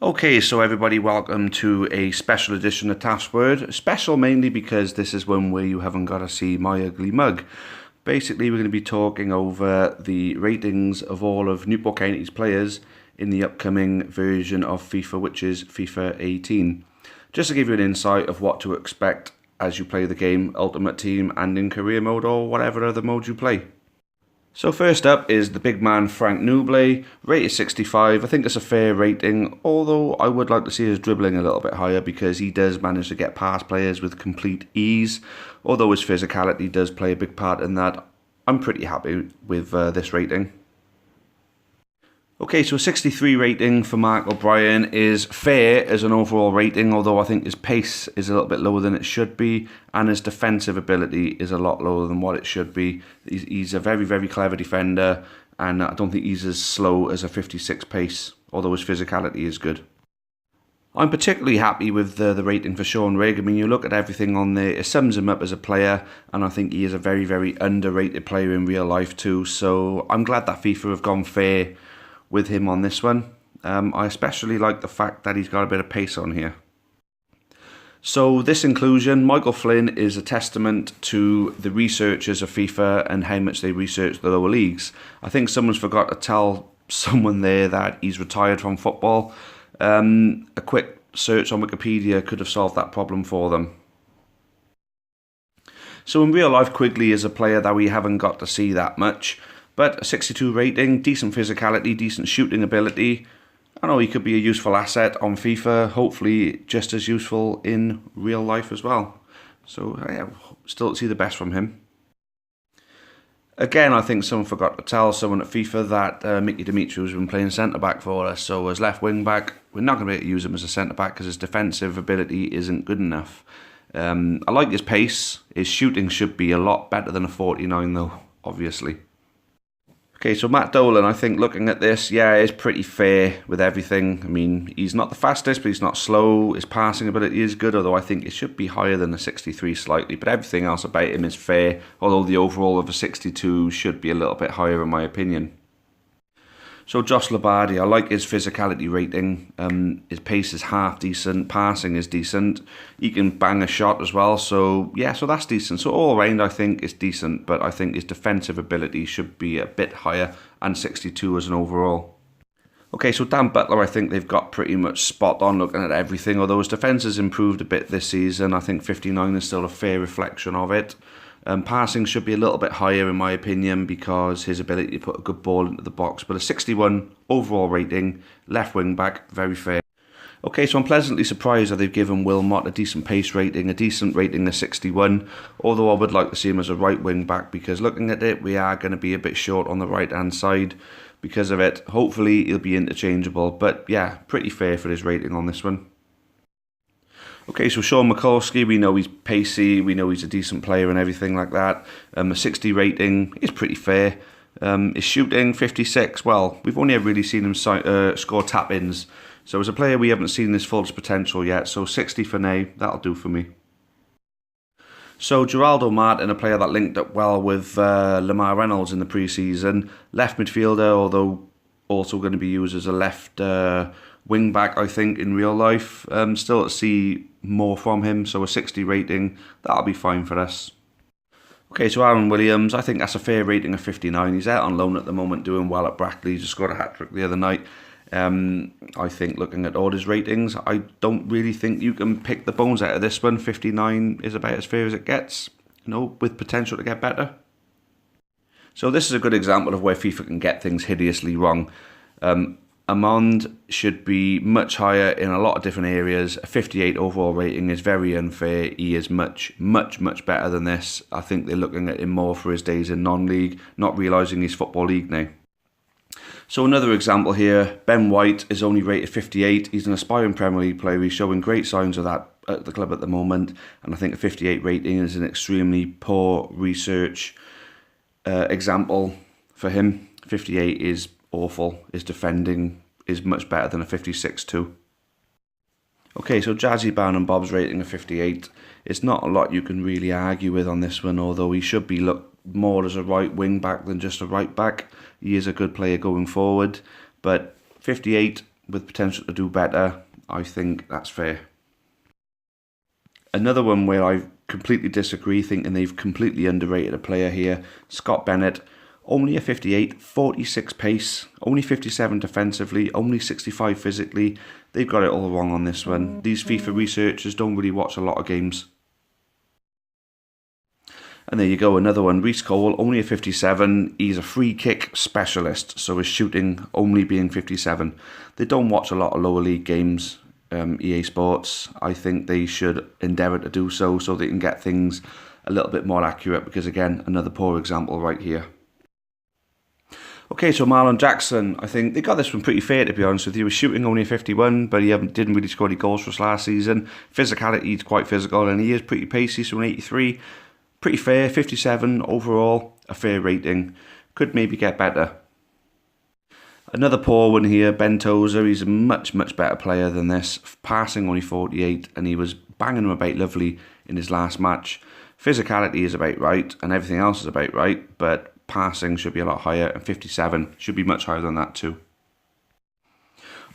Okay, so everybody, welcome to a special edition of Taff's Word. Special mainly because this is one where you haven't got to see my ugly mug. Basically, we're going to be talking over the ratings of all of Newport County's players in the upcoming version of FIFA, which is FIFA 18. Just to give you an insight of what to expect as you play the game, Ultimate Team and in career mode or whatever other mode you play. So first up is the big man Frank Newbley, rated 65. I think it's a fair rating, although I would like to see his dribbling a little bit higher because he does manage to get past players with complete ease. Although his physicality does play a big part in that, I'm pretty happy with this rating. Okay, so a 63 rating for Mark O'Brien is fair as an overall rating, although I think his pace is a little bit lower than it should be, and his defensive ability is a lot lower than what it should be. He's a very, very clever defender, and I don't think he's as slow as a 56 pace, although his physicality is good. I'm particularly happy with the rating for Shawn Regan. I mean, you look at everything on there, it sums him up as a player, and I think he is a very, very underrated player in real life too, so I'm glad that FIFA have gone fair with him on this one. I especially like the fact that he's got a bit of pace on here. So this inclusion, Michael Flynn, is a testament to the researchers of FIFA and how much they research the lower leagues. I think someone's forgot to tell someone there that he's retired from football. A quick search on Wikipedia could have solved that problem for them. So in real life, Quigley is a player that we haven't got to see that much. But a 62 rating, decent physicality, decent shooting ability. I know he could be a useful asset on FIFA, hopefully just as useful in real life as well. So yeah, still see the best from him. Again, I think someone forgot to tell someone at FIFA that Mickey Dimitri has been playing centre-back for us. So as left wing-back, we're not going to be able to use him as a centre-back because his defensive ability isn't good enough. I like his pace. His shooting should be a lot better than a 49 though, obviously. Okay, so Matt Dolan, I think looking at this, yeah, is pretty fair with everything. I mean, he's not the fastest, but he's not slow. His passing ability is good, although I think it should be higher than a 63 slightly. But everything else about him is fair, although the overall of a 62 should be a little bit higher in my opinion. So Josh Labardi, I like his physicality rating. His pace is half decent, passing is decent. He can bang a shot as well, so yeah, so that's decent. So all around I think it's decent, but I think his defensive ability should be a bit higher, and 62 as an overall. Okay, so Dan Butler, I think they've got pretty much spot on looking at everything, although his defence has improved a bit this season. I think 59 is still a fair reflection of it. Passing should be a little bit higher in my opinion because his ability to put a good ball into the box. But a 61 overall rating, left wing back, very fair. Okay, so I'm pleasantly surprised that they've given Will Mott a decent pace rating, a decent rating of 61. Although I would like to see him as a right wing back because looking at it, we are going to be a bit short on the right hand side because of it. Hopefully he'll be interchangeable, but yeah, pretty fair for his rating on this one. Okay, so Shawn Makovski, we know he's pacey, we know he's a decent player and everything like that. A 60 rating is pretty fair. His shooting, 56, well, we've only ever really seen him score tap-ins. So as a player, we haven't seen his full potential yet, so 60 for now, that'll do for me. So Giraldo Martin, a player that linked up well with Lamar Reynolds in the pre-season. Left midfielder, although also going to be used as a left wing back, I think, in real life. Still to see more from him, so a 60 rating, that'll be fine for us. Okay, so Aaron Williams, I think that's a fair rating of 59. He's out on loan at the moment, doing well at Brackley. He just scored a hat-trick the other night. I think looking at all his ratings, I don't really think you can pick the bones out of this one. 59 is about as fair as it gets, you know, with potential to get better. So this is a good example of where FIFA can get things hideously wrong. Amond should be much higher in a lot of different areas. A 58 overall rating is very unfair. He is much, much, much better than this. I think they're looking at him more for his days in non-league, not realising he's Football League now. So another example here, Ben White is only rated 58. He's an aspiring Premier League player. He's showing great signs of that at the club at the moment. And I think a 58 rating is an extremely poor research example for him. 58 is awful. His defending is much better than a 56 too. Okay, so Jazzy Barn and Bob's rating of 58. It's not a lot you can really argue with on this one, although he should be looked more as a right wing back than just a right back. He is a good player going forward, but 58, with potential to do better, I think that's fair. Another one where I completely disagree, thinking they've completely underrated a player here, Scott Bennett. Only a 58, 46 pace, only 57 defensively, only 65 physically. They've got it all wrong on this one. These FIFA researchers don't really watch a lot of games. And there you go, another one. Reese Cole, only a 57. He's a free kick specialist, so his shooting only being 57. They don't watch a lot of lower league games, EA Sports. I think they should endeavour to do so they can get things a little bit more accurate, because again, another poor example right here. Okay, so Marlon Jackson, I think they got this one pretty fair, to be honest with you. He was shooting only a 51, but he didn't really score any goals for us last season. Physicality, he's quite physical, and he is pretty pacey, so an 83. Pretty fair, 57 overall, a fair rating. Could maybe get better. Another poor one here, Ben Tozer. He's a much, much better player than this. Passing only 48, and he was banging them about lovely in his last match. Physicality is about right, and everything else is about right, but passing should be a lot higher, and 57 should be much higher than that too.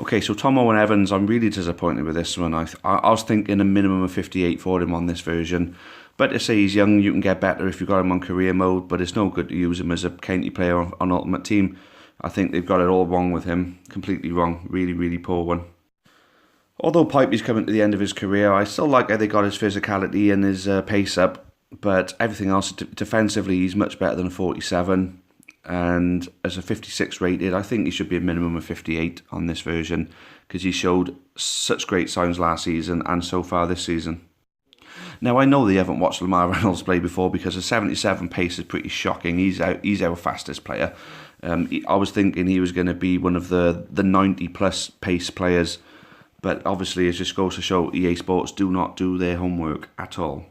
Okay, so Tom Owen Evans, I'm really disappointed with this one. I was thinking a minimum of 58 for him on this version. But to say he's young, you can get better if you've got him on career mode, but it's no good to use him as a county player on Ultimate Team. I think they've got it all wrong with him. Completely wrong. Really, really poor one. Although Pipey's coming to the end of his career, I still like how they got his physicality and his pace up. But everything else, defensively, he's much better than a 47. And as a 56 rated, I think he should be a minimum of 58 on this version, because he showed such great signs last season and so far this season. Now, I know they haven't watched Lamar Reynolds play before, because a 77 pace is pretty shocking. He's our fastest player. I was thinking he was going to be one of the 90 plus pace players, but obviously it just goes to show EA Sports do not do their homework at all.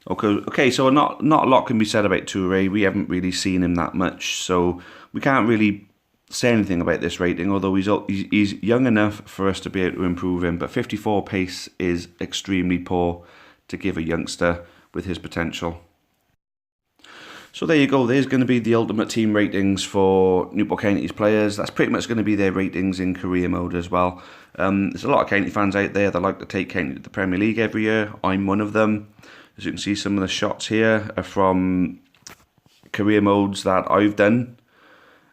Okay, so not a lot can be said about Toure. We haven't really seen him that much, so we can't really say anything about this rating, although he's young enough for us to be able to improve him, but 54 pace is extremely poor to give a youngster with his potential. So there you go, there's going to be the Ultimate Team ratings for Newport County's players. That's pretty much going to be their ratings in career mode as well. There's a lot of county fans out there that like to take county to the Premier League every year. I'm one of them. As you can see, some of the shots here are from career modes that I've done,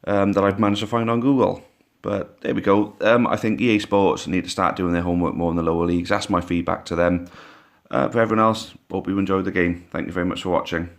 that I've managed to find on Google. But there we go. I think EA Sports need to start doing their homework more in the lower leagues. That's my feedback to them. For everyone else, hope you enjoyed the game. Thank you very much for watching.